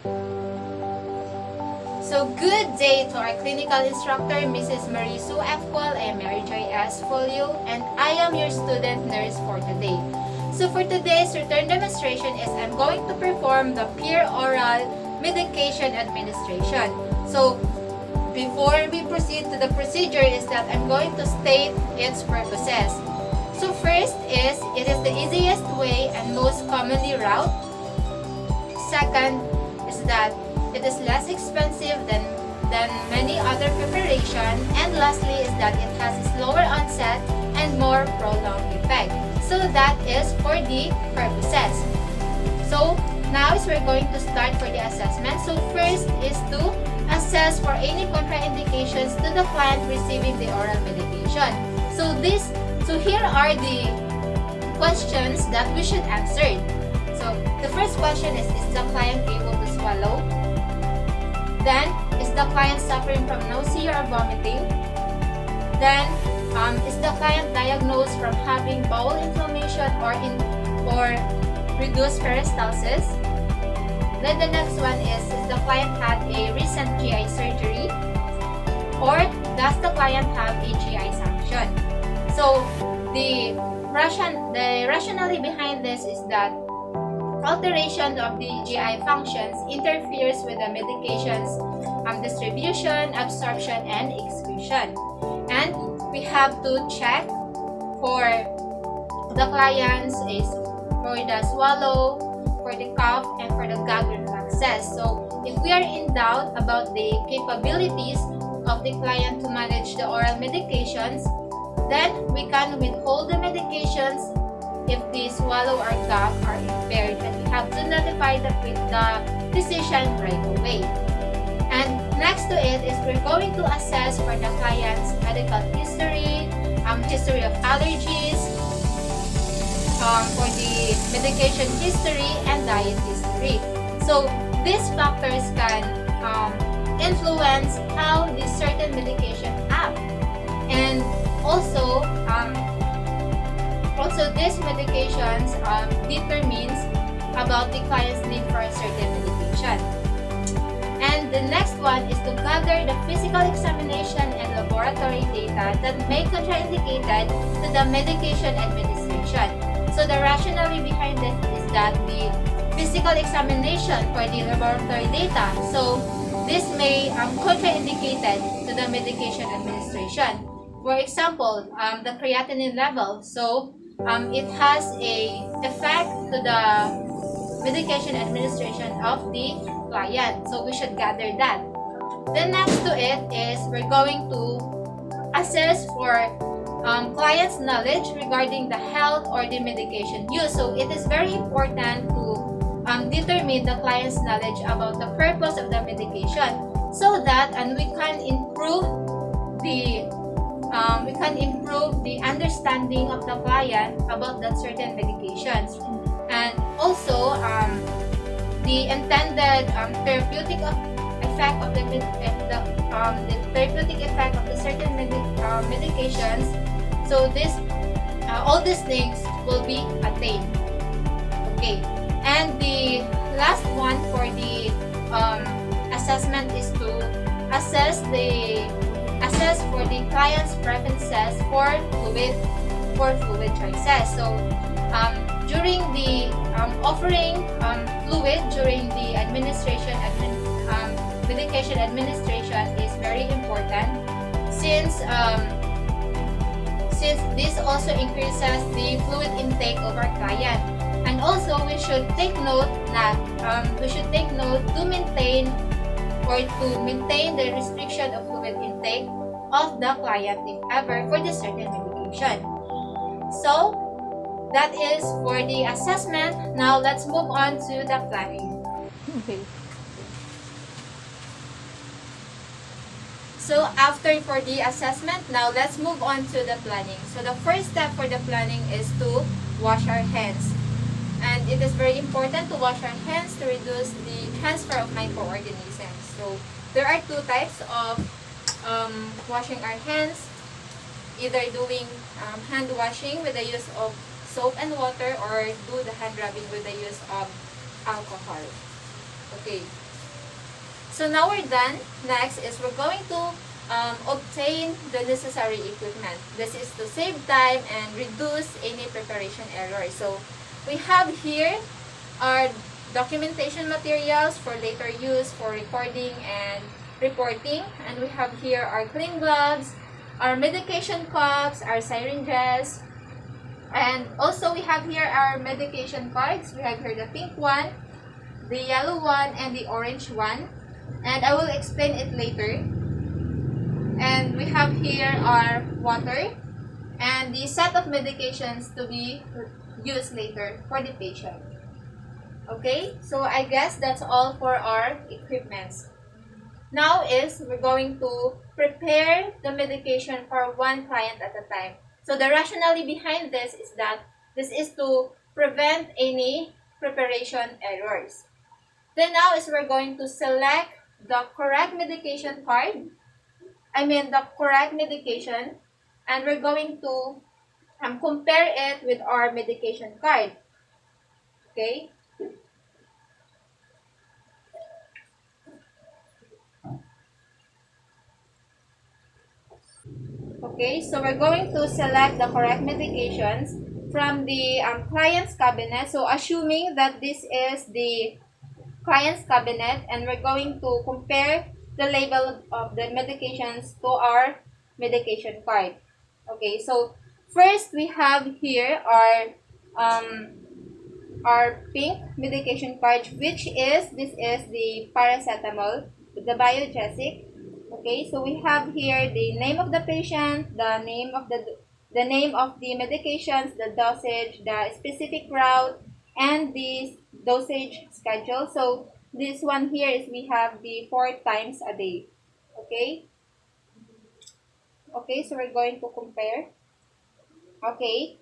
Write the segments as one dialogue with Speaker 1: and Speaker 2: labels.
Speaker 1: So good day to our clinical instructor, Mrs. Marie Sue F. Cual and Mary Joy S. Folio, and I am your student nurse for today. So for today's return demonstration is I'm going to perform the peer oral medication administration. So before we proceed to the procedure is that I'm going to state its purposes. So first is, it is the easiest way and most commonly route. Second is that it is less expensive than many other preparations. And lastly is that it has a slower onset and more prolonged effect. So that is for the purposes. So now is we're going to start for the assessment. So first is to assess for any contraindications to the client receiving the oral medication. So here are the questions that we should answer. So the first question is the client able to swallow? Then, is the client suffering from nausea or vomiting? Then, is the client diagnosed from having bowel inflammation or reduced peristalsis? Then the next one is the client had a recent GI surgery? Or does the client have a GI sanction? So, the rationale behind this is that alteration of the GI functions interferes with the medication's distribution, absorption, and excretion. And we have to check for the clients is for the swallow, for the cough, and for the gag reflexes. So if we are in doubt about the capabilities of the client to manage the oral medications, then we can withhold the medications if the swallow or gag are impaired, and we have to notify the physician right away. And next to it is we're going to assess for the client's medical history, history of allergies, for the medication history and diet history. So these factors can influence how this certain medication act, and also these medications determines about the client's need for a certain medication. And the next one is to gather the physical examination and laboratory data that may contraindicated to the medication administration. So the rationale behind this is that the physical examination for the laboratory data, so this may contraindicated to the medication administration. For example, the creatinine level. So it has a effect to the medication administration of the client. So we should gather that. Then next to it is we're going to assess for client's knowledge regarding the health or the medication use. So it is very important to determine the client's knowledge about the purpose of the medication, so that we can improve the understanding of the client about that certain medications, and also the intended therapeutic effect of the therapeutic effect of the certain medications. So this all these things will be attained. Okay, and the last one for the assessment is to assess for the client's preferences for fluid choices. So during the offering fluid during the medication administration is very important, since this also increases the fluid intake of our client. And also we should take note to maintain the restriction of fluid intake of the client if ever for the certain medication. So that is for the assessment. Now let's move on to the planning. Okay. So after for the assessment, now let's move on to the planning. So the first step for the planning is to wash our hands. And it is very important to wash our hands to reduce the transfer of microorganisms. So there are two types of washing our hands, either doing hand washing with the use of soap and water, or do the hand rubbing with the use of alcohol. Okay, So now we're done. Next is we're going to obtain the necessary equipment. This is to save time and reduce any preparation error. So we have here our documentation materials for later use for recording and reporting. And we have here our clean gloves, our medication cups, our syringes, and also we have here our medication cards. We have here the pink one, the yellow one, and the orange one. And I will explain it later. And we have here our water and the set of medications to be used later for the patient. Okay, so I guess that's all for our equipments. Now is we're going to prepare the medication for one client at a time. So the rationale behind this is that this is to prevent any preparation errors. Then now is we're going to select the correct medication card. The correct medication, and we're going to compare it with our medication card. Okay. Okay, so we're going to select the correct medications from the client's cabinet. So assuming that this is the client's cabinet, and we're going to compare the label of the medications to our medication card. Okay, so first we have here our pink medication card, which is the paracetamol, the biogesic. Okay, so we have here the name of the patient, the name of the medications, the dosage, the specific route, and the dosage schedule. So this one here is we have the 4 times a day. Okay. Okay, so we're going to compare. Okay.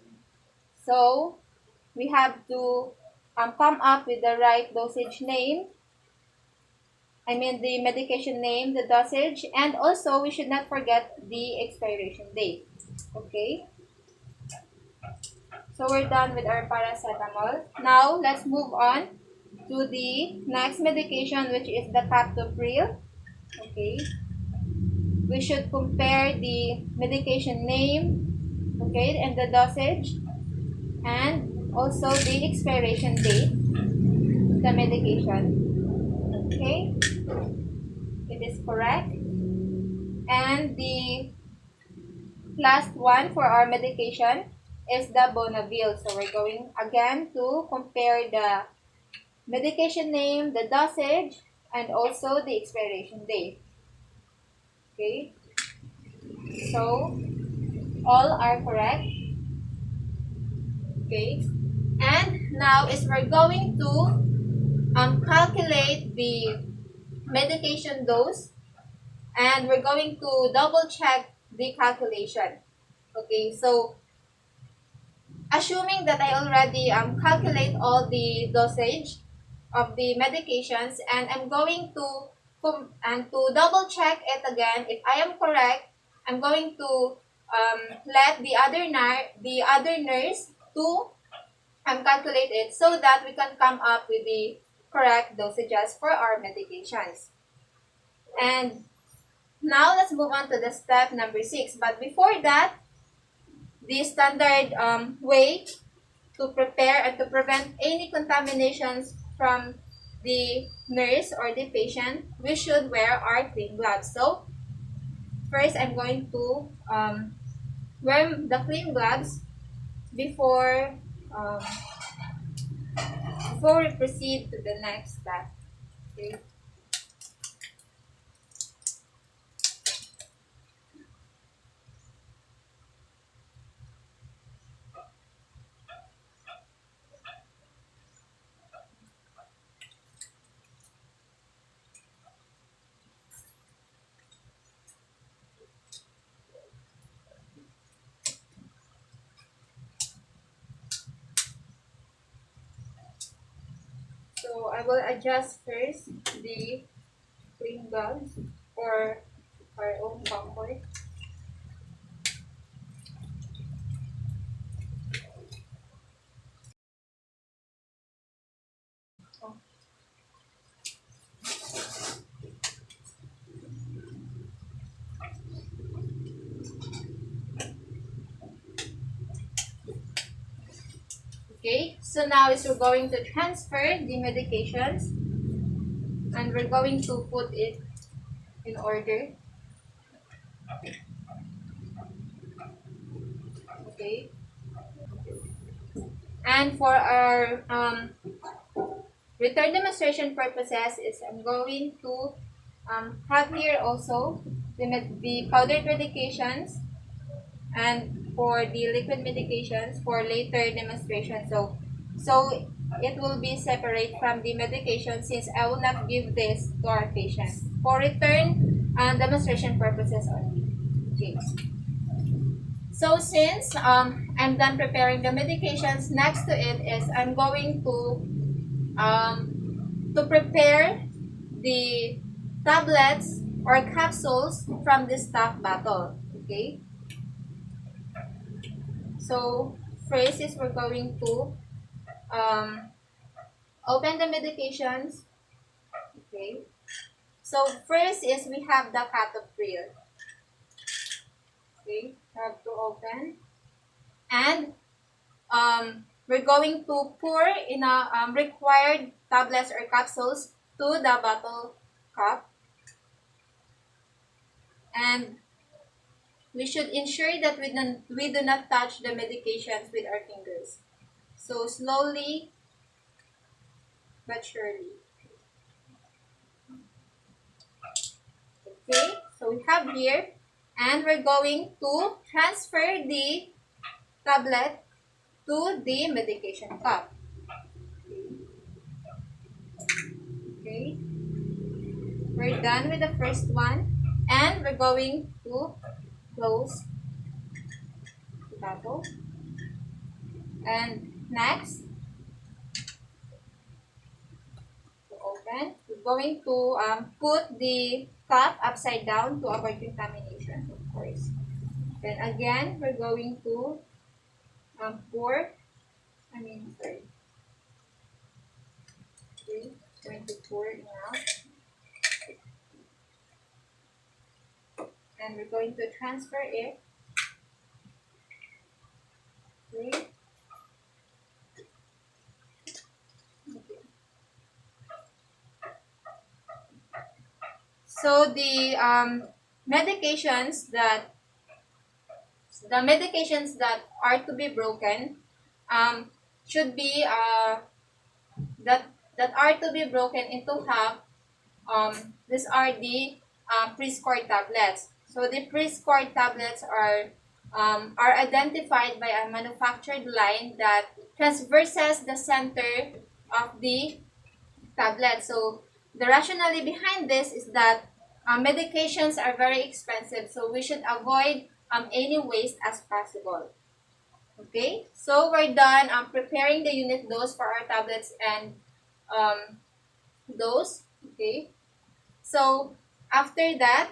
Speaker 1: So we have to come up with the right dosage name. The medication name, the dosage, and also we should not forget the expiration date. Okay. So we're done with our paracetamol. Now let's move on to the next medication, which is the captopril. Okay. We should compare the medication name, okay, and the dosage, and also the expiration date of the medication. Okay. It is correct. And the last one for our medication is the Bonavil. So we're going again to compare the medication name, the dosage, and also the expiration date. Okay. So all are correct. Okay. And now is we're going to calculate the medication dose, and we're going to double check the calculation. Okay, so assuming that I already calculate all the dosage of the medications, and I'm going to double check it again. If I am correct, I'm going to let the other nurse to calculate it so that we can come up with the correct dosages for our medications. And now let's move on to the step number 6. But before that, the standard way to prepare and to prevent any contaminations from the nurse or the patient, we should wear our clean gloves. So first, I'm going to wear the clean gloves before we proceed to the next step. Okay. So I will adjust first the clean gloves for our own comfort. Okay, so now is we're going to transfer the medications and we're going to put it in order. Okay, and for our return demonstration purposes is I'm going to have here also the powdered medications and for the liquid medications for later demonstration. So it will be separate from the medication since I will not give this to our patient for return demonstration purposes only. Okay. So since I'm done preparing the medications, next to it is I'm going to prepare the tablets or capsules from the stock bottle. Okay. So first is we're going to um, open the medications. Okay. So first is we have the cut-off reel. Okay. Have to open and we're going to pour in a required tablets or capsules to the bottle cup, and we should ensure that we do not touch the medications with our fingers. So slowly but surely. Okay, so we have here, and we're going to transfer the tablet to the medication cup. Okay, we're done with the first one, and we're going to close the bottle. And next, to open, we're going to put the cup upside down to avoid contamination, of course. Then again, we're going to pour, sorry, okay, going to pour now. And we're going to transfer it. Okay. Okay. So medications that are to be broken should be that are to be broken into half. These are the pre-scored tablets. So the pre-scored tablets are identified by a manufactured line that traverses the center of the tablet. So the rationale behind this is that medications are very expensive, so we should avoid any waste as possible. Okay, so we're done preparing the unit dose for our tablets and um, dose. Okay, so after that,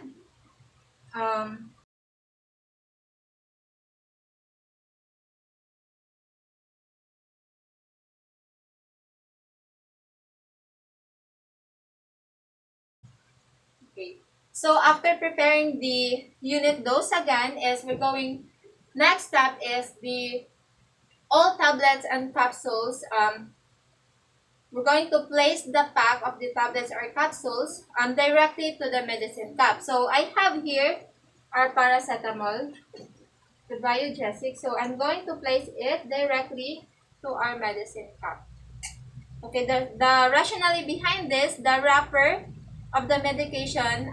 Speaker 1: um, okay. So after preparing the unit dose again, is we're going. Next step is the all tablets and capsules. We're going to place the pack of the tablets or capsules directly to the medicine cup. So I have here our paracetamol, the biogesic. So I'm going to place it directly to our medicine cup. Okay, the rationale behind this, the wrapper of the medication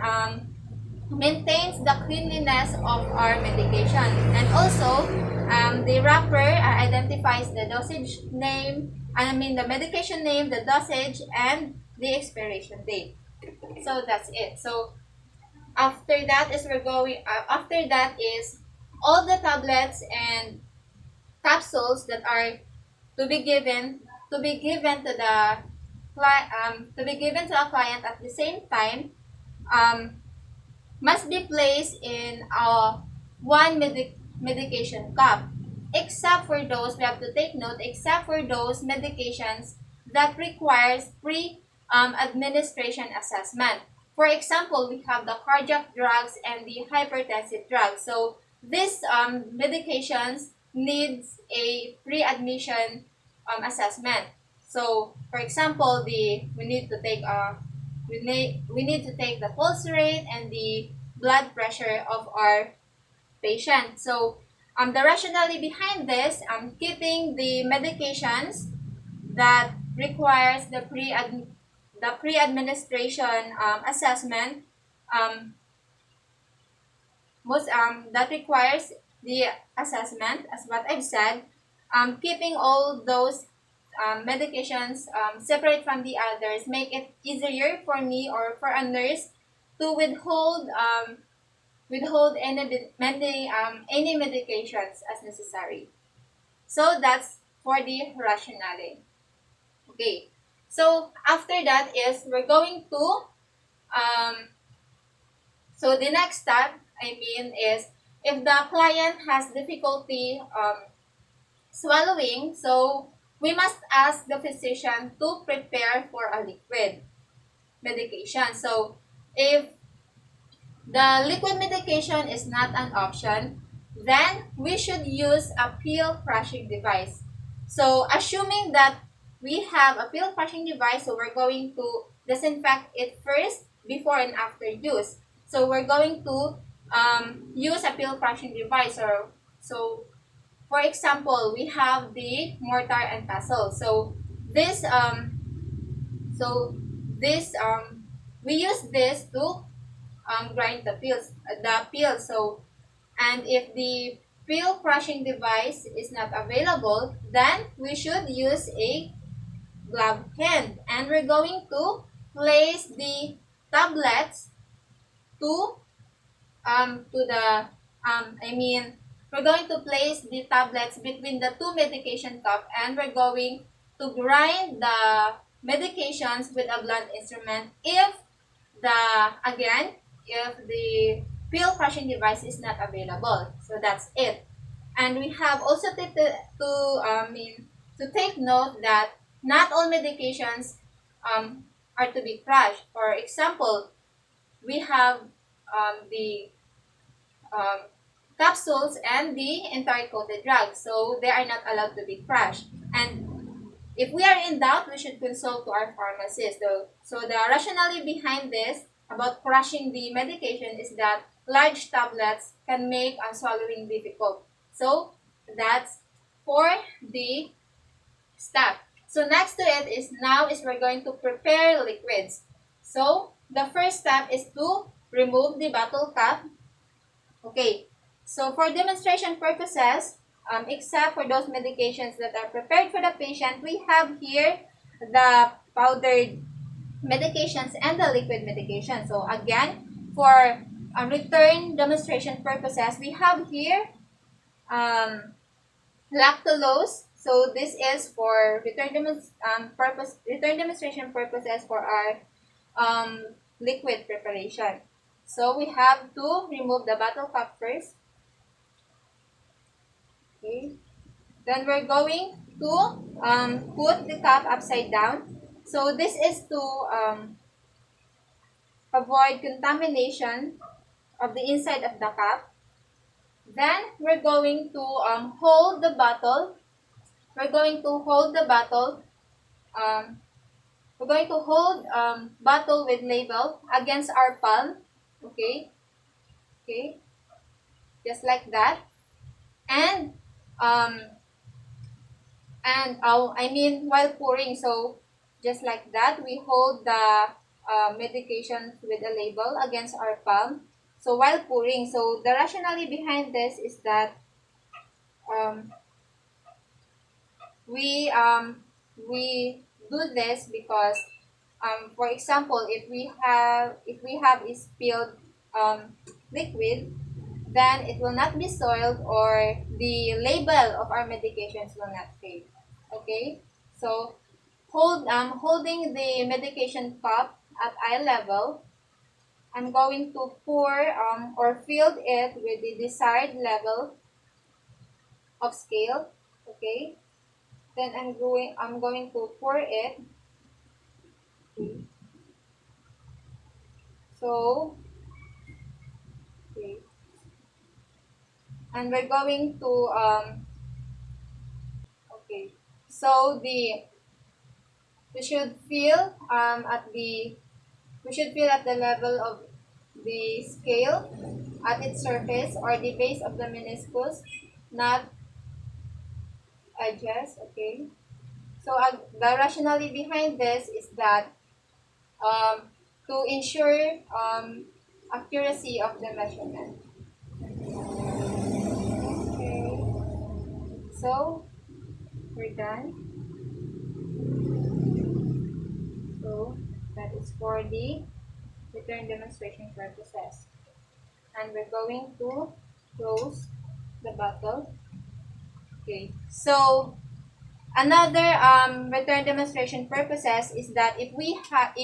Speaker 1: maintains the cleanliness of our medication. And also, the wrapper identifies the dosage name, the medication name, the dosage, and the expiration date. So that's it. So after that is all the tablets and capsules that are to be given to the to be given to a client at the same time um, must be placed in a one medication cup, except for those, we have to take note, except for those medications that requires pre administration assessment. For example, we have the cardiac drugs and the hypertensive drugs. So these medications needs a pre-admission assessment. So, for example, we need to take the pulse rate and the blood pressure of our patient. So, the rationale behind this, keeping the medications that requires the pre-administration assessment, um, most that requires the assessment, as what I've said, keeping all those medications separate from the others make it easier for me or for a nurse to withhold any medications as necessary. So that's for the rationale. Okay. So after that is we're going to um, so the next step, is if the client has difficulty swallowing, so we must ask the physician to prepare for a liquid medication. So if the liquid medication is not an option, then we should use a pill crushing device. So assuming that we have a pill crushing device, so we're going to disinfect it first before and after use. So we're going to use a pill crushing device. Or so for example, we have the mortar and pestle. This so this we use this to grind the peel. So, and if the peel crushing device is not available, then we should use a glove hand, and we're going to place the tablets to to the we're going to place the tablets between the two medication cup, and we're going to grind the medications with a blunt instrument the again if the pill crushing device is not available. So that's it. And we have also to take note that not all medications are to be crushed. For example, we have the um, capsules and the entire coated drugs, so they are not allowed to be crushed. And if we are in doubt, we should consult to our pharmacist. So the rationale behind this about crushing the medication is that large tablets can make swallowing difficult. So that's for the step. So next to it is we're going to prepare liquids. So the first step is to remove the bottle cap. Okay. So for demonstration purposes, except for those medications that are prepared for the patient, we have here the powdered medications and the liquid medication. So again, for return demonstration purposes, we have here um, lactulose. So this is for return demonstration purposes for our liquid preparation. So we have to remove the bottle cap first. Okay. Then we're going to put the cap upside down. So this is to avoid contamination of the inside of the cap. Then we're going to hold the bottle. We're going to hold the bottle. Um, we're going to hold bottle with label against our palm. Okay. Okay. Just like that. And um, while pouring, so just like that, we hold the medication with a label against our palm. So while pouring, so the rationale behind this is that um, we we do this because for example, if we have a spilled liquid, then it will not be soiled or the label of our medications will not fade. Okay, so holding the medication cup at eye level, I'm going to pour or fill it with the desired level of scale. Okay, then I'm going to pour it. So okay, and we're going to okay. So we should feel at the we should feel at the level of the scale at its surface or the base of the meniscus, not edges. Okay. So the rationale behind this is that um, to ensure accuracy of the measurement. Okay. So we're done. So that is for the return demonstration purposes. And we're going to close the bottle. Okay. So another return demonstration purposes is that if we are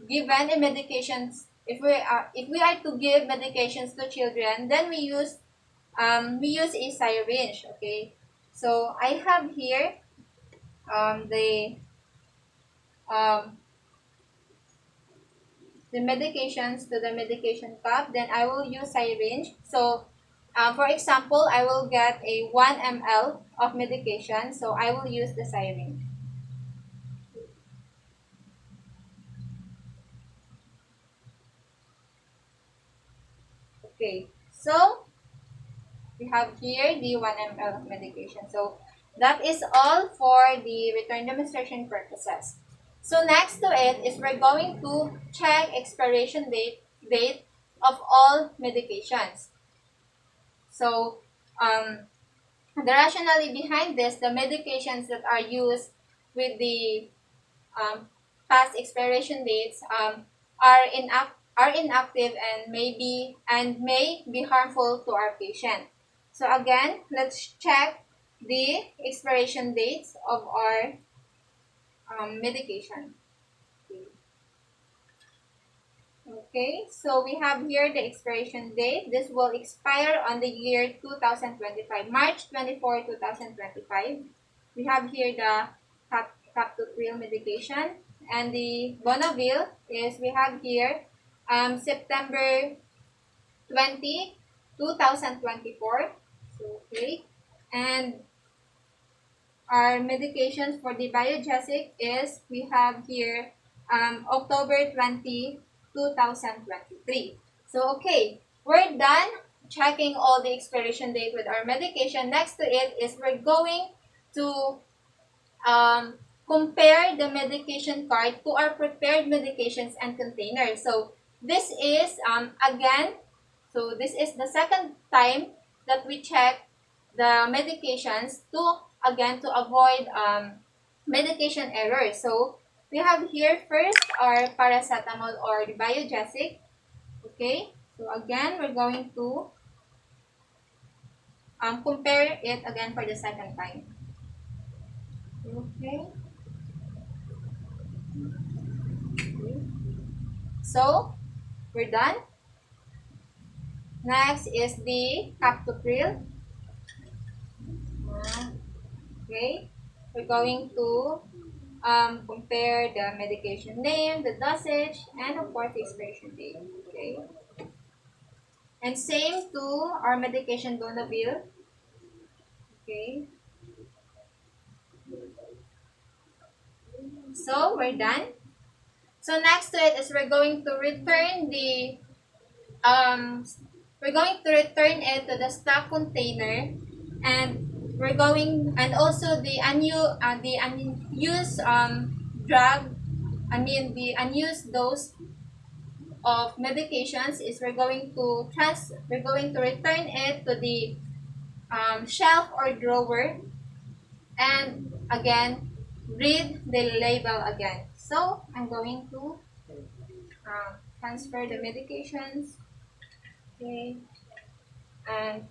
Speaker 1: given a medications if we are to give medications to children, then we use a syringe. Okay. So I have here um, the medications to the medication cup, then I will use syringe. So, for example, I will get a 1 ml of medication, so I will use the syringe. Okay, so we have here the 1 ml of medication. So, that is all for the return demonstration purposes. So, next to it is we're going to check expiration date of all medications. So, the rationale behind this, the medications that are used with the past expiration dates are inactive and may be harmful to our patient. So again, let's check the expiration dates of our medication. Okay, so we have here the expiration date. This will expire on the year 2025, March 24, 2025. We have here the captopril medication, and the Bonavil is we have here September 20, 2024. So, okay, and our medications for the biogesic is we have here October 20, 2023. So, okay, we're done checking all the expiration date with our medication. Next to it is we're going to um, compare the medication card to our prepared medications and containers. So, this is, this is the second time that we check the medications to avoid medication errors. So, we have here first our paracetamol or the biogesic. Okay, so again, we're going to compare it again for the second time. Okay. So, we're done. Next is the captopril. Okay. We're going to compare the medication name, the dosage, and of course the expiration date. Okay. And same to our medication Donavil. Okay. So, we're done. So, next to it is we're going to return it to the stock container, and also the unused the unused dose of medications is we're going to return it to the shelf or drawer, and again read the label again. So I'm going to transfer the medications. Okay, and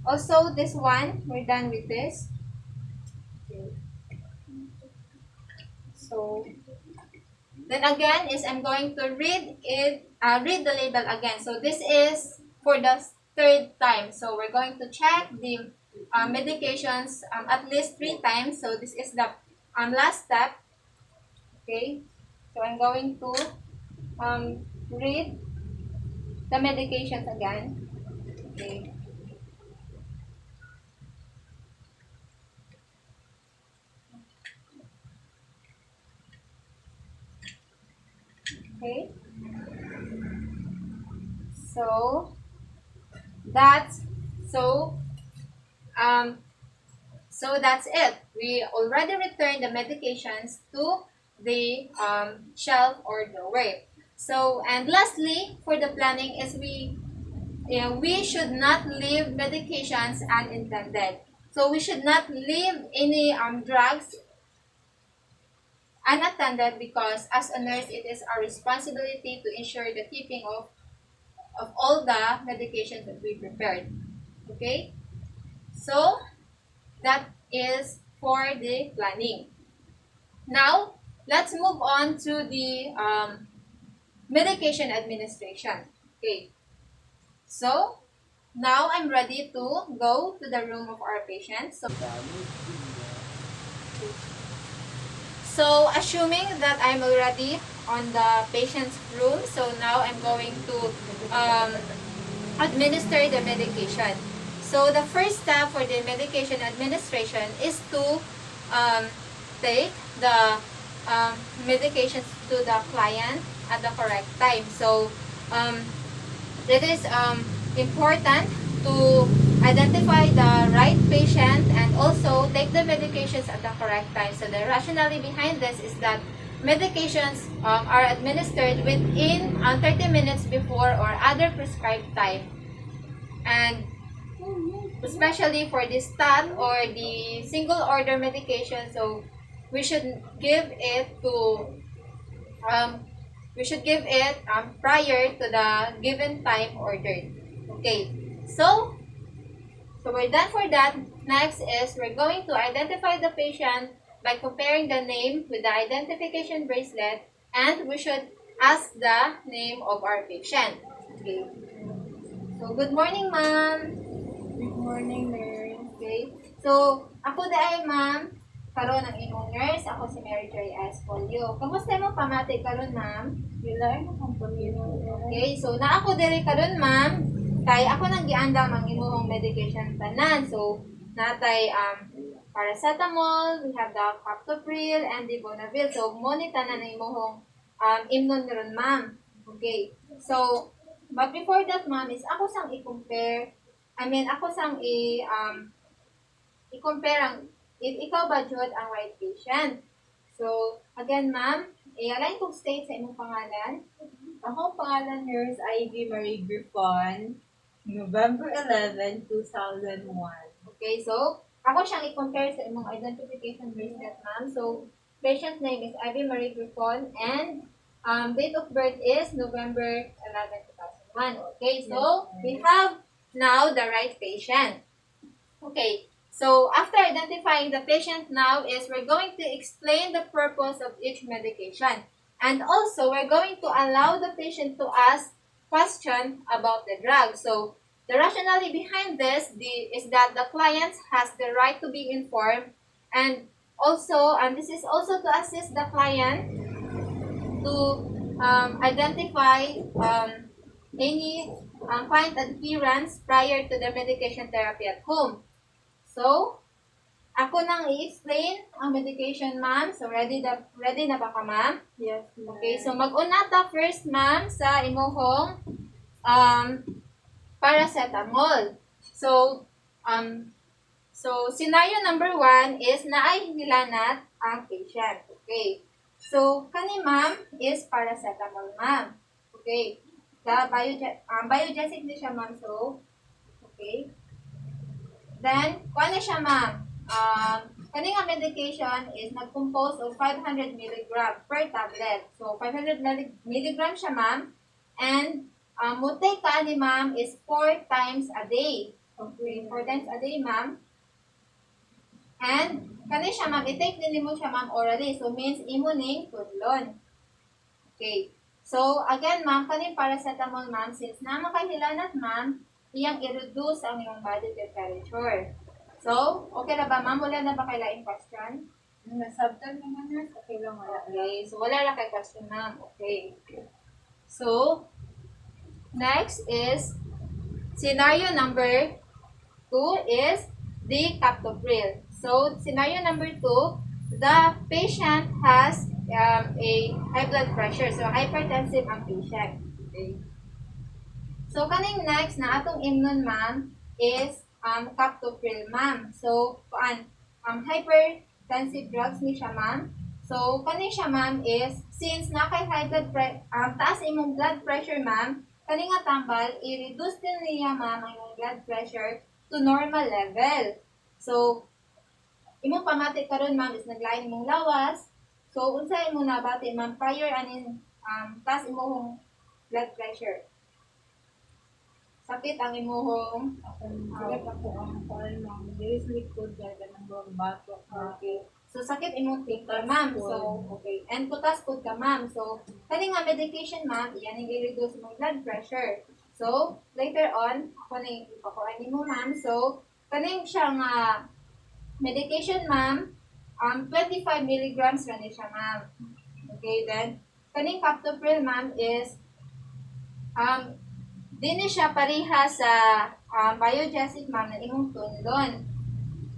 Speaker 1: also this one, we're done with this. Okay. So then again is I'm going to read the label again. So this is for the third time. So we're going to check the medications at least 3 times. So this is the last step. Okay. So I'm going to read the medications again. Okay. Okay. So that's so um so that's it. We already returned the medications to the shelf or drawer. So and lastly, for the planning is we should not leave medications unintended. So we should not leave any drugs unattended because as a nurse, it is our responsibility to ensure the keeping of all the medications that we prepared. Okay? So that is for the planning. Now, let's move on to the medication administration. Okay. So, now I'm ready to go to the room of our patient. So assuming that I'm already on the patient's room, so now I'm going to um, administer the medication. So the first step for the medication administration is to take the medications to the client at the correct time. So it is important to identify the right patient and also take the medications at the correct time. So the rationale behind this is that medications are administered within 30 minutes before or other prescribed time. And especially for the stat or the single order medication, so we should give it prior to the given time ordered. Okay, so we're done for that. Next is we're going to identify the patient by comparing the name with the identification bracelet, and we should ask the name of our patient. Okay. So good morning, ma'am.
Speaker 2: Good morning, nurse.
Speaker 1: Okay. So ako dai ma'am, karon ang imong nurse, ako si Mary Joy S. Folio. Kamusta mo pamati karon, ma'am?
Speaker 2: Gilay mo kang Panginoon.
Speaker 1: Okay, so na ako diri karon, ma'am. Kay ako nang giandam ang imong medication tanan. So natay paracetamol, we have the captopril and the Bonavil. So mo ni tanan ang imong imnon ron, ma'am. Okay. So but before that, ma'am, is ako sang i-compare. Ako sang i-compare ang if ikaw ba jud ang right patient. So again, ma'am, i-align kong state sa imong pangalan.
Speaker 2: Ako pangalan nurse Ivy Marie Griffon, November 11, 2001.
Speaker 1: Okay, so ako siyang i-compare sa imong identification bracelet, ma'am. So patient name is Ivy Marie Griffon and date of birth is November 11, 2001. Okay, so we have now the right patient. Okay, so after identifying the patient now is we're going to explain the purpose of each medication. And also, we're going to allow the patient to ask questions about the drug. So, the rationale behind this is that the client has the right to be informed, and also, this is also to assist the client to identify any client adherence prior to the medication therapy at home. So, ako nang i-explain ang medication, ma'am. So, ready na ba ka, ma'am?
Speaker 2: Yes, ma'am.
Speaker 1: Okay, so mag-una ta first, ma'am, sa imuhong paracetamol. So, scenario number 1 is naay hilanat ang patient. Okay. So, kani ma'am is paracetamol, ma'am. Okay. The biogesic ni siya, ma'am. So, okay. Then, kung ano siya, ma'am? Kani nga medication is nag-compose of 500 mg per tablet. So, 500 mg siya, ma'am. And, mutay ka ni ma'am is 4 times a day. Okay, 4 times a day, ma'am. And, kani siya, ma'am, i-take din mo siya, ma'am, orally. So, means imuning tudlon. Okay. So, again, ma'am, kani paracetamol, ma'am, since naman kay hilanat, ma'am, iyang i-reduce ang iyong body temperature. So, okay na ba, ma'am? Wala na ba kailaing question?
Speaker 2: Nasabtan naman nurse, okay lang wala.
Speaker 1: Okay, so wala na kay question, ma'am. Okay. So, next is scenario number 2 is the captopril. So, scenario number 2, the patient has a high blood pressure. So, hypertensive ang patient. Okay. So, kaning next na atong imnon, ma'am, is captopril, ma'am. So, hypertensive drugs ni siya, ma'am. So, kaning siya, ma'am, is since nakay high blood taas imong blood pressure, ma'am, kaning nga tambal, i-reduce din niya, ma'am, ang imong blood pressure to normal level. So, imong pamati karon, ma'am, is naglain imong lawas. So, unsa imong nabati, ma'am, prior anin taas imong blood pressure. Sakit ang imuhong
Speaker 2: Sakit ako ang kuan ma'am. There's liquid dahil ng buong bato.
Speaker 1: okay. So sakit imong timpla, ma'am. So okay. And putas pud ka, ma'am. So kani nga medication, ma'am, iyan ang i-reduce imong blood pressure. So later on, ako na ipakuan nimo, ma'am. So kaning siya nga medication, ma'am, 25 milligrams ra ni siya, ma'am. Okay, then kaning captopril, ma'am, is dini siya pareha sa biogesic, ma'am, na imong tunlon.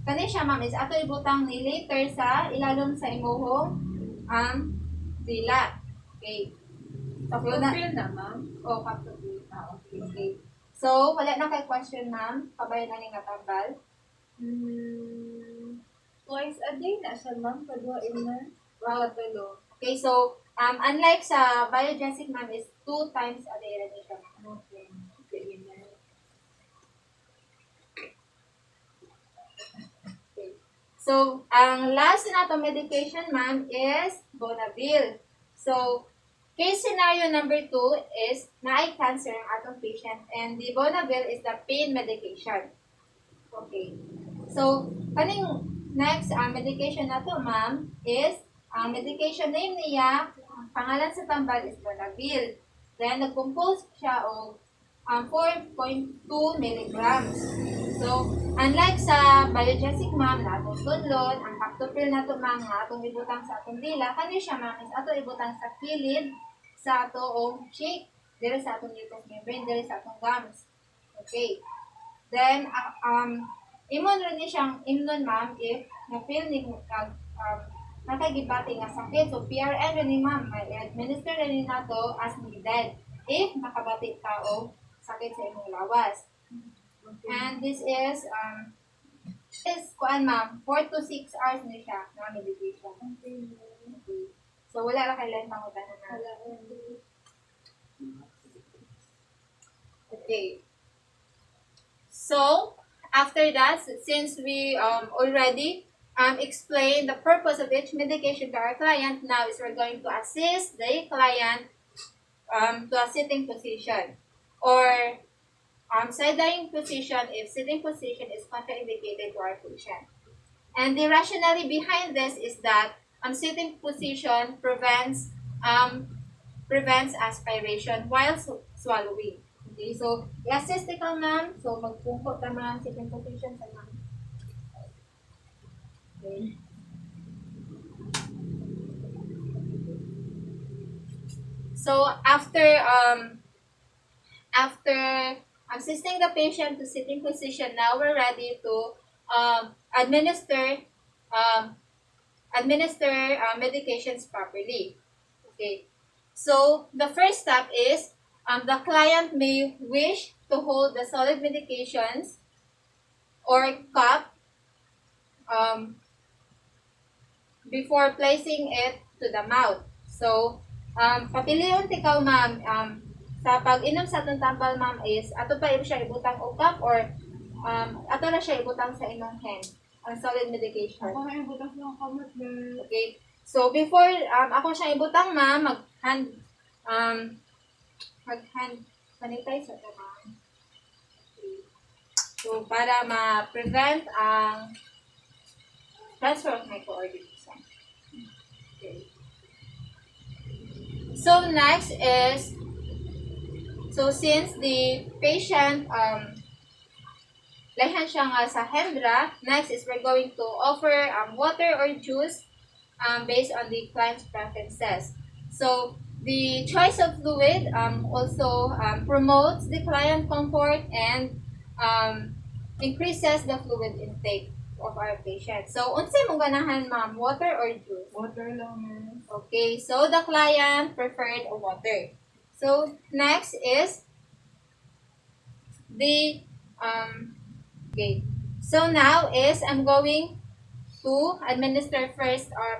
Speaker 1: Kani siya, ma'am, is ato ibutang ni later sa ilalom sa imong dila. Okay. So,
Speaker 2: Captopril na ma'am.
Speaker 1: oh, captopril.
Speaker 2: Okay.
Speaker 1: Okay. So, wala na kay question, ma'am. Kabay na ni katambal.
Speaker 2: Twice a day na siya ma'am. Kadua imnon.
Speaker 1: Wow, tulo. Okay, so, unlike sa biogesic, ma'am, is 2 times a day rin siya, ma'am.
Speaker 2: Okay.
Speaker 1: So, ang last na itong medication, ma'am, is Bonavil. So, case scenario number 2 is na-eye cancer ang atong patient, and the Bonavil is the pain medication. Okay. So, kaning next medication na to, ma'am, is ang medication name niya, ang pangalan sa tambal is Bonavil. Then, nag-compose siya og 4.2 milligrams. So, unlike sa biogesic, ma'am, na atong tunlon, ang captopril na to, ma'am, nga atong ibutang sa atong dila, kani siya, ma'am, is ato ibutang sa kilid sa atong cheek, dire sa atong mucous membrane, dire sa atong gums. Okay. Then, imon rin ni siyang imnon, ma'am, if na-feel ni nakagibati nga sakit. So, PRN rin ni, ma'am, may administer rin ni nato as needed if nakabati ka o sakit sa imong lawas. And this is kuan, ma'am, 4 to 6 hours na siya na medication. Okay. So, wala lang kailan pangutan na. Okay. So, after that, since we already explained the purpose of each medication to our client, now is we're going to assist the client to a sitting position or side-lying position if sitting position is contraindicated to our patient. And the rationale behind this is that sitting position prevents aspiration while swallowing. Okay, so i-assist ikaw, ma'am. So magpungkot ka, ma'am, sitting position sa ma'am. Okay. So after assisting the patient to sitting position, now we're ready to administer medications properly. Okay. So the first step is the client may wish to hold the solid medications or cup before placing it to the mouth. So, papiliyon tikaw, ma'am, sa pag-inom sa atong tambal, ma'am, is ato pa siya ibutang o cup or ato na siya ibutang sa imong hand ang solid medication.
Speaker 2: Ako na ibutang sa kamot, girl.
Speaker 1: Okay. So, before ako siya ibutang, ma'am, mag-hand sanitize ito, ma'am. Okay. So, para ma-prevent ang transfer of microorganism. Okay. So, next is, since the patient, lahan siya nga sa hendra, next is we're going to offer water or juice based on the client's preferences. So, the choice of fluid also promotes the client comfort and increases the fluid intake. of our patient. So, unsay mong ganahan, ma'am? Water or juice?
Speaker 2: Water lang, nurse.
Speaker 1: Okay, so the client preferred water. So, next is the, okay. So, now is I'm going to administer first or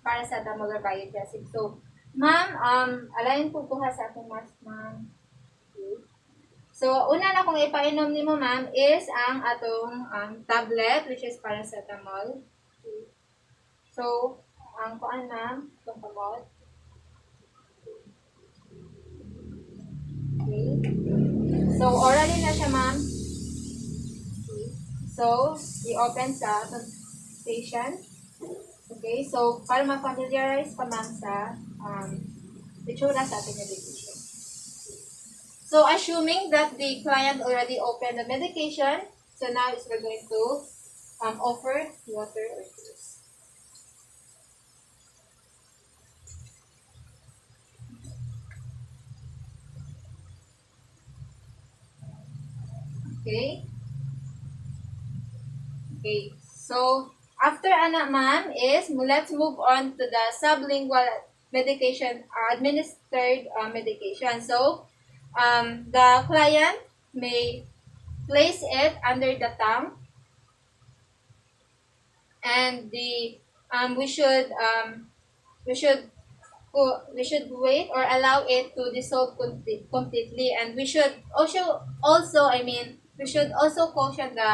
Speaker 1: paracetamol or biogesic. So, ma'am, alayin po kuha sa atong mask, ma'am. Okay. So, una na kung ipainom ni mo, ma'am, is ang atong tablet, which is paracetamol. Okay. So, ang kuan, ma'am, itong kamot. Okay. So, orally na siya, ma'am. Okay. So, i-open sa atong patient. Okay, so para ma-familiarize pa ma'am sa itsura sa ating medication. So, assuming that the client already opened the medication, so now is we're going to offer water or juice. Okay. Okay. So, after ana ma'am is, let's move on to the sublingual medication, administered medication. So, the client may place it under the tongue, and the we should we should wait or allow it to dissolve completely, and we should also we should also caution the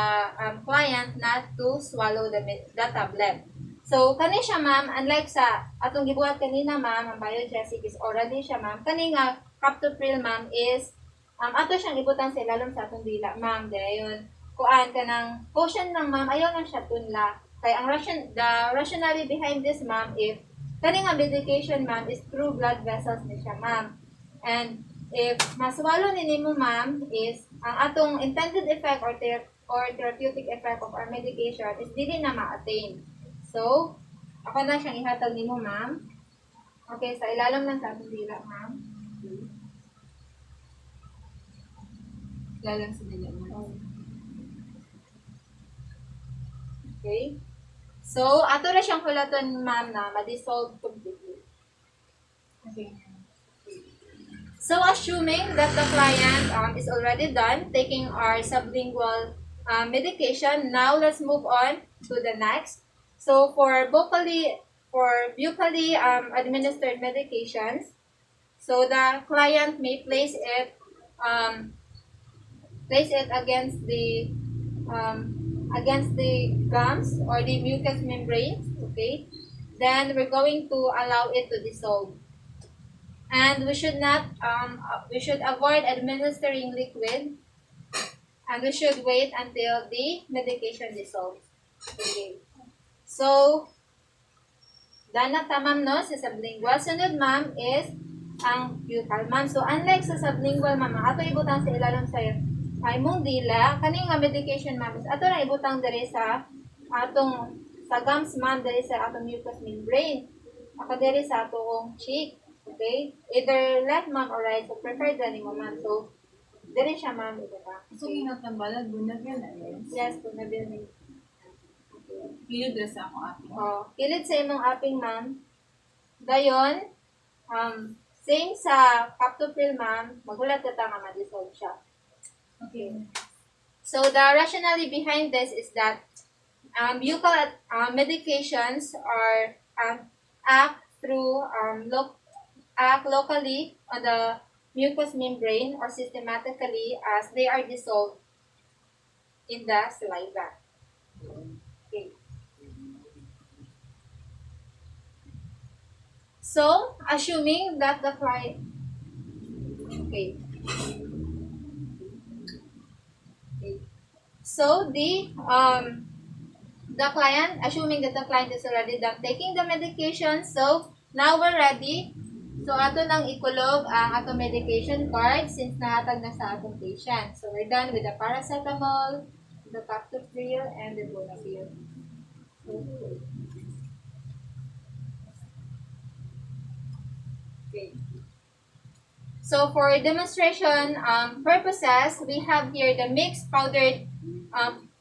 Speaker 1: client not to swallow the tablet. So kani siya ma'am, unlike sa atong gibuhat kanina ma'am, ang biogesic is orally siya ma'am, kani nga captopril ma'am is ato siyang ibutan sa ilalom sa atong dila ma'am, dayon kuan kanang caution lang ma'am, ayaw lang siya tunla kay ang the rationale behind this ma'am, if kani nga medication ma'am is through blood vessels ni siya ma'am, and if maswallow ni nimo ma'am is ang atong intended effect or therapeutic effect of our medication is dili na ma-attain. So ako na siyang ihatag nimo ma'am. Okay, sa ilalim lang sa atong dila ma'am.
Speaker 2: Lalang sa dila, ma'am.
Speaker 1: Okay. So, ato na siyang hulaton, ma'am, na ma-dissolve completely.
Speaker 2: Okay.
Speaker 1: So, assuming that the client is already done taking our sublingual medication, now let's move on to the next. So, for buccally administered medications, so the client may place it against the gums or the mucous membrane. Okay, then we're going to allow it to dissolve, and we should avoid administering liquid, and we should wait until the medication dissolves. Okay, so dana tamam no sa sublingual. Sunod ma'am is ang buccal ma'am. So unlike sa sublingual ma'am, ato ibutang sa ilalom sa ay mong dila, kani nga medication ma'am, ato na ibutang diri sa atong sa gums ma'am, diri sa atong mucous membrane. Ako diri sa atong cheek. Okay? Either left ma'am or right. So preferred gani mo ma'am. So diri siya ma'am, ito ka.
Speaker 2: So, inatambalan, bunagyan na yun.
Speaker 1: Yes, kung nabil.
Speaker 2: Pilid na sa ako ating.
Speaker 1: Oh, kilid sa imong aping ma'am. Dayon, same sa captopril ma'am, magulat ka nga ma-dissolve siya.
Speaker 2: Okay.
Speaker 1: So the rationale behind this is that buccal medications are act locally on the mucous membrane or systematically as they are dissolved in the saliva. Okay. So, assuming that the client, okay. So the client, assuming that the client is already done taking the medication, so now we're ready. So ato nang ikulog ang ato medication card since nahatag na sa atong patient. So we're done with the paracetamol, the captopril, and the bonafil. Okay. So for demonstration purposes, we have here the mixed powdered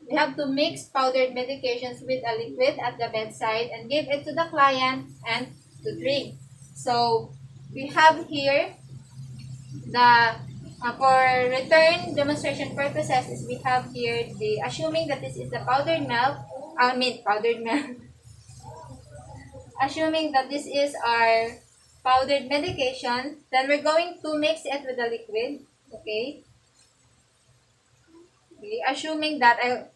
Speaker 1: we have to mix powdered medications with a liquid at the bedside and give it to the client and to drink. So we have here the for return demonstration purposes is we have here the assuming that this is the powdered milk, powdered milk. Assuming that this is our powdered medication, then we're going to mix it with the liquid. Okay. Okay. Assuming that I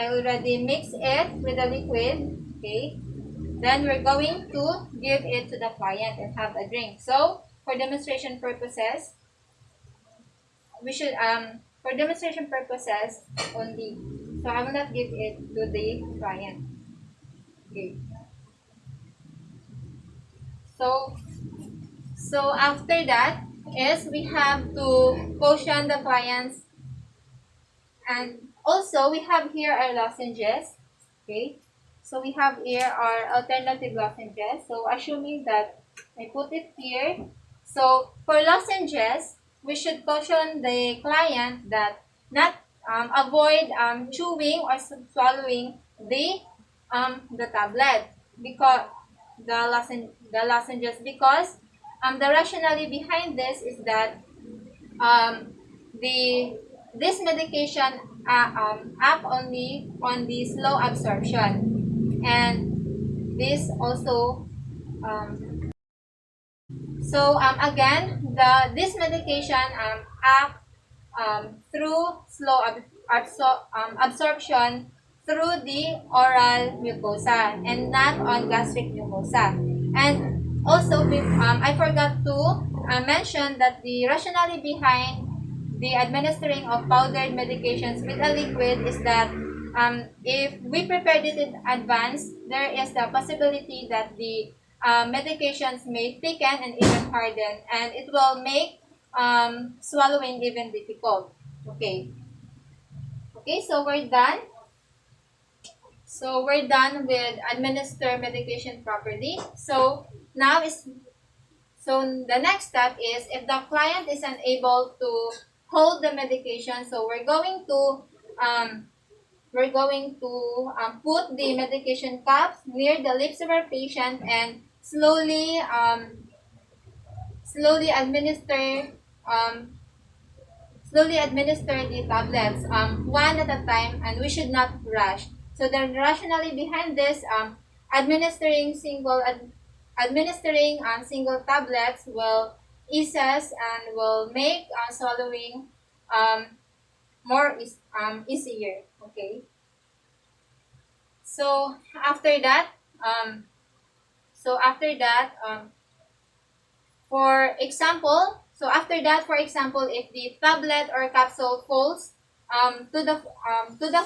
Speaker 1: already mixed it with the liquid. Okay. Then we're going to give it to the client and have a drink. So for demonstration purposes, we should for demonstration purposes only. So I will not give it to the client. Okay. So after that is we have to caution the clients, and also we have here our lozenges. Okay. So we have here our alternative lozenges. So assuming that I put it here. So for lozenges, we should caution the client that not avoid chewing or swallowing the tablet, because the lozenges, because the rationale behind this is that um, the this medication act only on the slow absorption, and this also again this medication act through slow absorption through the oral mucosa and not on gastric mucosa. And also, I forgot to mention that the rationale behind the administering of powdered medications with a liquid is that if we prepared it in advance, there is the possibility that the medications may thicken and even harden, and it will make swallowing even difficult. Okay. Okay, so we're done. So we're done with administer medication properly. So the next step is if the client is unable to hold the medication, so put the medication cups near the lips of our patient and slowly administer um, the tablets one at a time, and we should not rush. So the rationale behind this administering single tablets will eases and will make swallowing um, easier. Okay. So after that, um, for example, if the tablet or capsule falls to the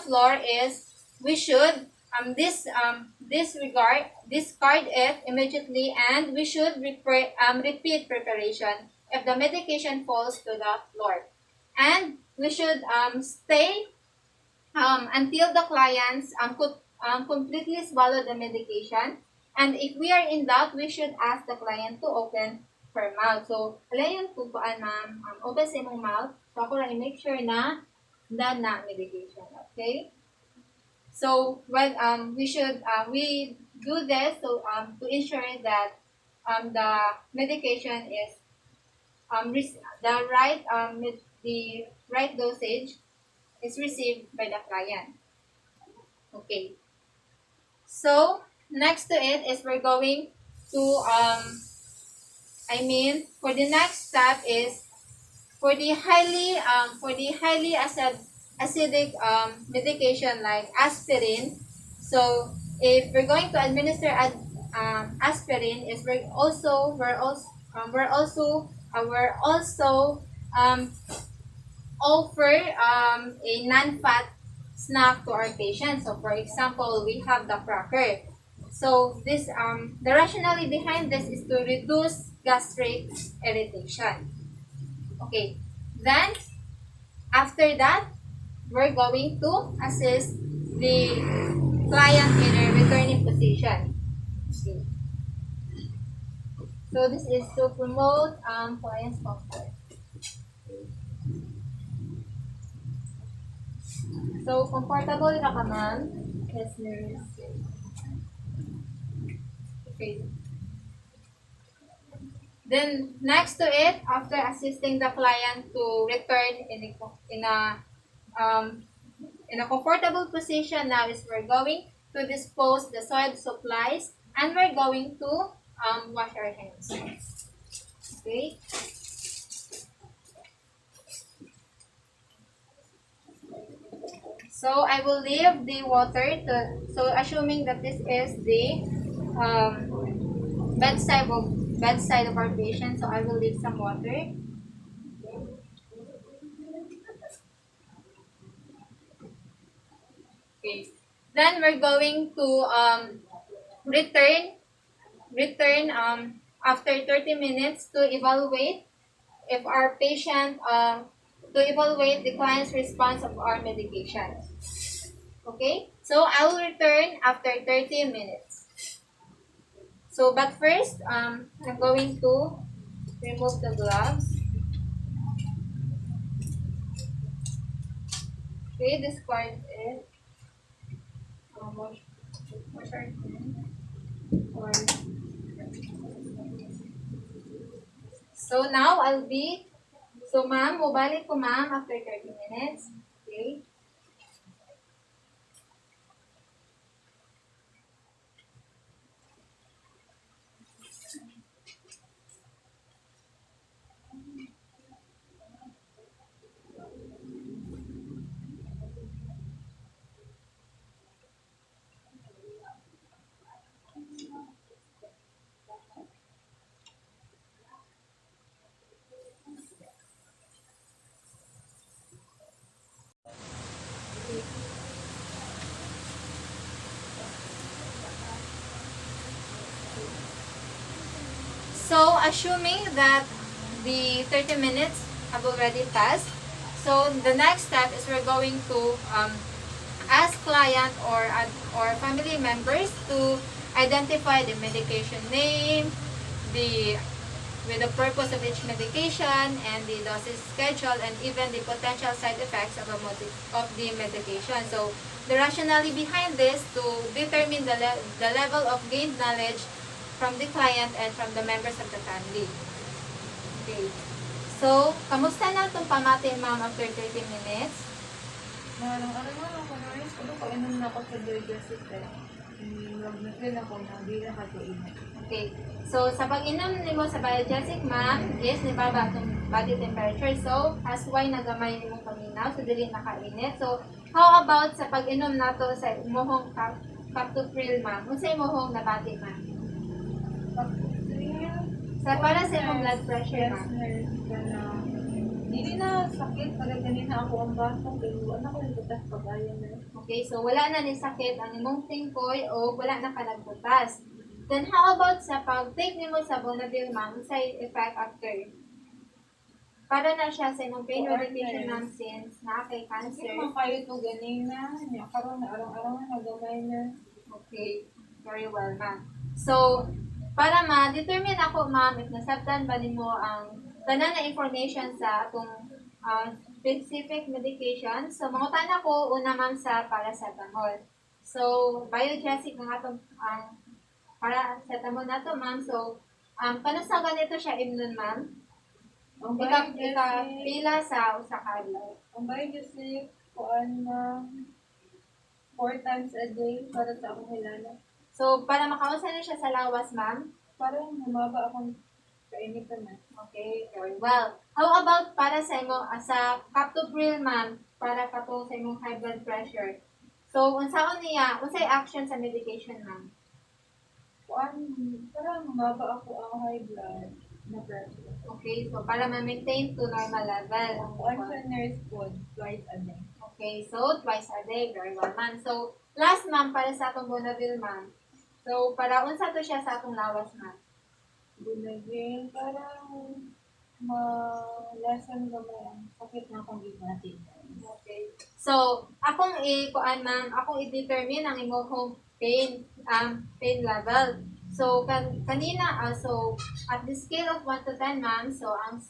Speaker 1: floor, is we should discard it immediately, and we should repeat preparation if the medication falls to the floor, and we should stay until the clients could completely swallow the medication. And if we are in doubt, we should ask the client to open her mouth. So, alayan po ba, ma'am, open sa imong mouth. So, ako lang i-make sure na medication. Okay? So, when we do this to ensure that the medication is the right dosage is received by the client. Okay. So next to it is we're going to for the next step is for the highly acidic medication like aspirin. So if we're going to administer aspirin, is we're also offer a non-fat snack to our patients. So for example, we have the cracker. So this the rationale behind this is to reduce gastric irritation. Okay. Then after that, we're going to assist the client in a returning position. Okay. So this is to promote client's comfort. So, comfortable na ka, ma'am?
Speaker 2: Yes, nurse.
Speaker 1: Okay. Then, next to it, after assisting the client to return um, in a comfortable position, now is we're going to dispose the soiled supplies and we're going to wash our hands. Okay. So I will leave the water to, so assuming that this is the bedside of our patient, so I will leave some water. Okay. Then we're going to return after 30 minutes to evaluate if our patient to evaluate the client's response of our medication. Okay? So I will return after 30 minutes. So but first I'm going to remove the gloves. Okay, this part is wash our hands. Or so now I'll be so ma'am, mobile ko ma'am after 30 minutes. Okay? So, assuming that the 30 minutes have already passed, so the next step is we're going to ask client or family members to identify the medication name, the with the purpose of each medication and the dosage schedule and even the potential side effects of of the medication. So the rationale behind this to determine the level of gained knowledge from the client and from the members of the family. Okay. So, kamusta na itong pamati, ma'am, after 30 minutes?
Speaker 2: Ano ako nurse? Ano ko, inom na ako sa digestive test. Mag-natin ako na, di na katuinan.
Speaker 1: Okay. So, sa pag-inom nimo sa biogesic, ma'am, is nibaba itong body temperature. So, as why nagamay nimo paminaw, so dili nakainit. So, how about sa pag-inom nato sa imuhong captopril, ma'am? Kung sa imuhong nabati, ma'am? Sa para sa imong blood pressure,
Speaker 2: Yes,
Speaker 1: ma'am?
Speaker 2: nurse. Hindi na sakit. Pag ganina ako ang baso. Pero ano ko yung butas pag-ayan na.
Speaker 1: Okay, so wala na ni sakit ang imong tingkoy o wala na ka nagbutas. Then how about sa pag-take nimo sa Bonadil, ma'am, side effect after? Para na siya sa imong pain medication, ma'am, since na kay
Speaker 2: Kasi
Speaker 1: cancer.
Speaker 2: kung kayo ito ganina. Karoon na araw-araw na nagamay na.
Speaker 1: Okay, very well, ma'am. So, para ma-determine ako, ma'am, if nasabtan ba nimo ang tanan na information sa atong specific medication. So, mangutan ako una, ma'am, sa paracetamol. So, biogesic ng atong paracetamol na to, ma'am. So, paano sa ganito siya immune, ma'am?
Speaker 2: Ang
Speaker 1: Pila sa usa ka adlaw.
Speaker 2: Ang biogesic, kuan na 4 times a day para sa akong hilala.
Speaker 1: So, para makausa na siya sa lawas, ma'am?
Speaker 2: Parang humaba akong kainitan na.
Speaker 1: Okay, very well. How about para sa imo sa captopril, ma'am, para katong sa imong high blood pressure? So, unsaon niya, unsay action sa medication, ma'am?
Speaker 2: Kuan, parang humaba ako ang high blood na pressure.
Speaker 1: Okay, so para ma-maintain to normal level.
Speaker 2: Kuan sa nurse food twice a day.
Speaker 1: Okay, so twice a day, very well, ma'am. So, last, ma'am, para sa atong Bonaville, ma'am. So, para unsa to siya sa atong lawas, ma'am?
Speaker 2: Bunagin, parang ma-lesson gamay ang sakit na akong natin.
Speaker 1: Okay. So, akong kuan, ma'am, akong i-determine ang imong pain level. So, kanina, so, at the scale of 1 to 10, ma'am, so, ang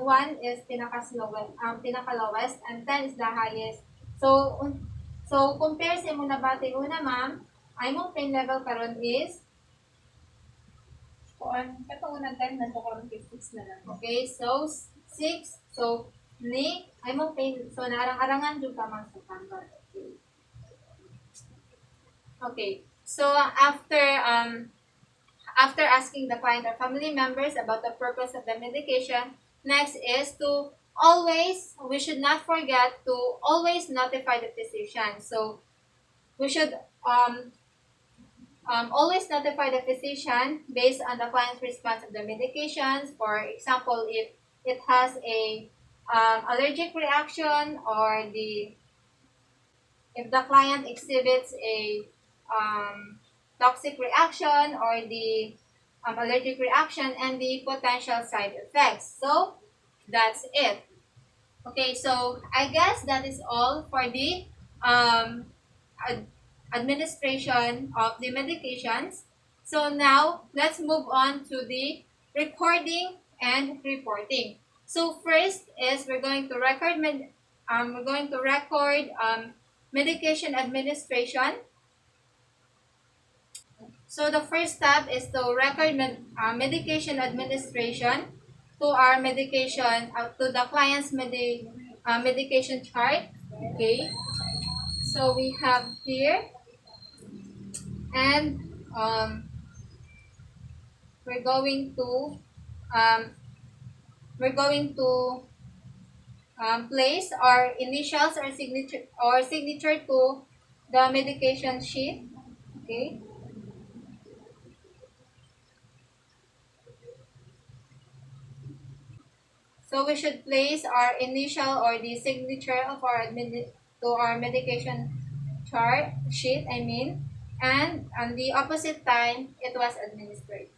Speaker 1: 1 is pinaka-lowest, and 10 is the highest So, compare sa imong nabati una, ma'am, ay mong pain level karon is
Speaker 2: Kuan, katong unang time na ko karon 6 na lang.
Speaker 1: okay, so 6. So, ni ay mong pain, so narang-arangan jud ka man sa tanggal. Okay. Okay. So, after asking the client or family members about the purpose of the medication, next is to we should not forget to always notify the physician. So, we should always notify the physician based on the client's response of the medications. For example, if it has a allergic reaction, or if the client exhibits a toxic reaction, or the allergic reaction, and the potential side effects. So that's it. Okay, so I guess that is all for the um, ad- administration of the medications. So now let's move on to the recording and reporting. So first is we're going to record medication administration. So the first step is to record medication administration to our medication to the client's medication chart. Okay. So we have here, and um, we're going to um, we're going to place our initials or signature to the medication sheet. Okay. So we should place our initial or the signature of to our medication chart sheet. I mean, and on the opposite time it was administered.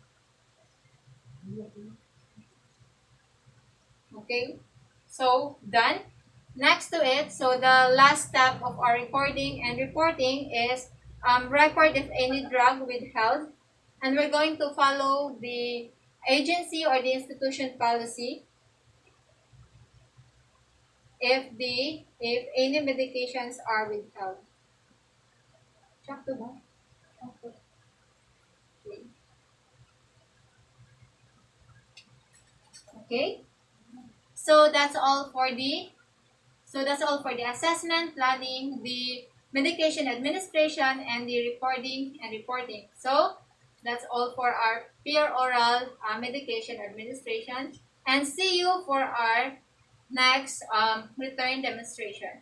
Speaker 1: Okay. So done. Next to it, so the last step of our recording and reporting is record if any drug withheld, and we're going to follow the agency or the institution policy if any medications are withheld. Check to ba? Okay. Okay. So that's all for the assessment, planning, the medication administration, and the recording and reporting. So that's all for our peer oral medication administration. And see you for our next return demonstration.